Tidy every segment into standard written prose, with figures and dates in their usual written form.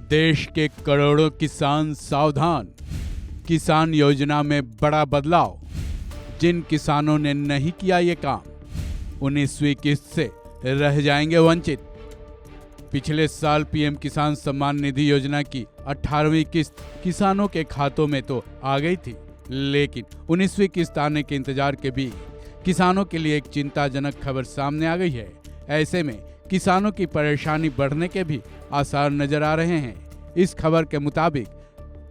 देश के करोड़ों किसान सावधान। किसान योजना में बड़ा बदलाव। जिन किसानों ने नहीं किया ये काम 19वीं किस्त से रह जाएंगे वंचित। पिछले साल पीएम किसान सम्मान निधि योजना की 18वीं किस्त किसानों के खातों में तो आ गई थी, लेकिन 19वीं किस्त आने के इंतजार के बीच किसानों के लिए एक चिंताजनक खबर सामने आ गई है। ऐसे में किसानों की परेशानी बढ़ने के भी आसार नजर आ रहे हैं। इस खबर के मुताबिक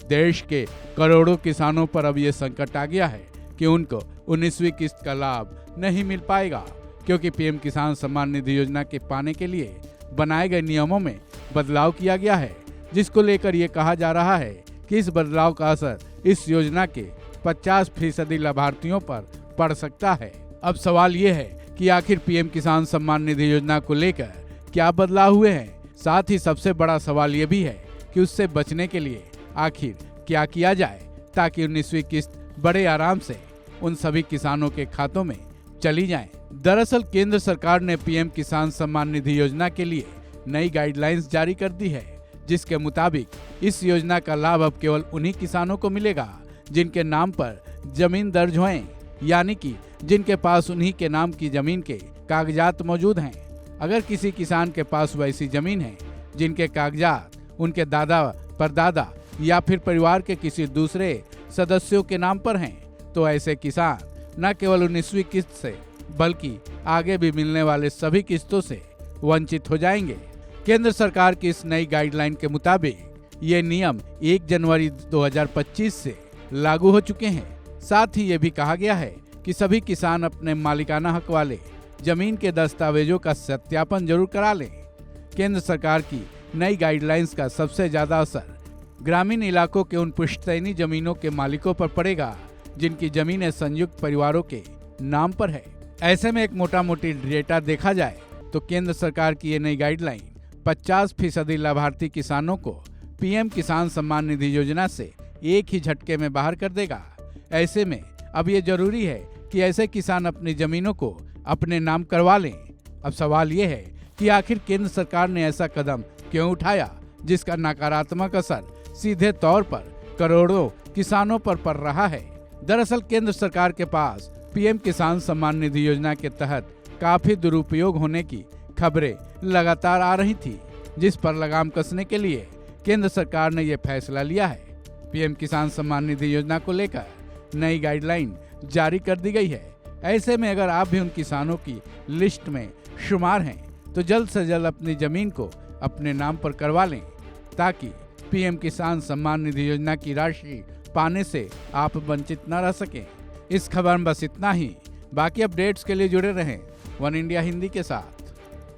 देश के करोड़ों किसानों पर अब ये संकट आ गया है कि उनको 19वीं किस्त का लाभ नहीं मिल पाएगा, क्योंकि पीएम किसान सम्मान निधि योजना के पाने के लिए बनाए गए नियमों में बदलाव किया गया है, जिसको लेकर ये कहा जा रहा है कि इस बदलाव का असर इस योजना के 50% लाभार्थियों पर पड़ सकता है। अब सवाल ये है कि आखिर पीएम किसान सम्मान निधि योजना को लेकर क्या बदलाव हुए हैं। साथ ही सबसे बड़ा सवाल ये भी है कि उससे बचने के लिए आखिर क्या किया जाए ताकि 19वीं किस्त बड़े आराम से उन सभी किसानों के खातों में चली जाए। दरअसल केंद्र सरकार ने पीएम किसान सम्मान निधि योजना के लिए नई गाइडलाइंस जारी कर दी है, जिसके मुताबिक इस योजना का लाभ अब केवल उन्हीं किसानों को मिलेगा जिनके नाम पर जमीन दर्ज होए, यानी कि जिनके पास उन्हीं के नाम की जमीन के कागजात मौजूद हैं। अगर किसी किसान के पास वैसी जमीन है जिनके कागजात उनके दादा परदादा या फिर परिवार के किसी दूसरे सदस्यों के नाम पर हैं, तो ऐसे किसान न केवल 19वीं किस्त से बल्कि आगे भी मिलने वाले सभी किस्तों से वंचित हो जाएंगे। केंद्र सरकार की इस नई गाइडलाइन के मुताबिक ये नियम 1 जनवरी 2025 से लागू हो चुके हैं। साथ ही ये भी कहा गया है कि सभी किसान अपने मालिकाना हक वाले जमीन के दस्तावेजों का सत्यापन जरूर करा लें। केंद्र सरकार की नई गाइडलाइंस का सबसे ज्यादा असर ग्रामीण इलाकों के उन पुश्तैनी जमीनों के मालिकों पर पड़ेगा जिनकी जमीनें संयुक्त परिवारों के नाम पर है। ऐसे में एक मोटा मोटी डेटा देखा जाए तो केंद्र सरकार की ये नई गाइडलाइन 50% लाभार्थी किसानों को पीएम किसान सम्मान निधि योजना से एक ही झटके में बाहर कर देगा। ऐसे में अब ये जरूरी है कि ऐसे किसान अपनी जमीनों को अपने नाम करवा लें। अब सवाल ये है कि आखिर केंद्र सरकार ने ऐसा कदम क्यों उठाया जिसका नकारात्मक असर सीधे तौर पर करोड़ों किसानों पर पड़ रहा है। दरअसल केंद्र सरकार के पास पीएम किसान सम्मान निधि योजना के तहत काफी दुरुपयोग होने की खबरें लगातार आ रही थी, जिस पर लगाम कसने के लिए केंद्र सरकार ने यह फैसला लिया है। पीएम किसान सम्मान निधि योजना को लेकर नई गाइडलाइन जारी कर दी गई है। ऐसे में अगर आप भी उन किसानों की लिस्ट में शुमार हैं तो जल्द से जल्द अपनी जमीन को अपने नाम पर करवा लें, ताकि पीएम किसान सम्मान निधि योजना की राशि पाने से आप वंचित न रह सकें। इस खबर में बस इतना ही। बाकी अपडेट्स के लिए जुड़े रहें वन इंडिया हिंदी के साथ।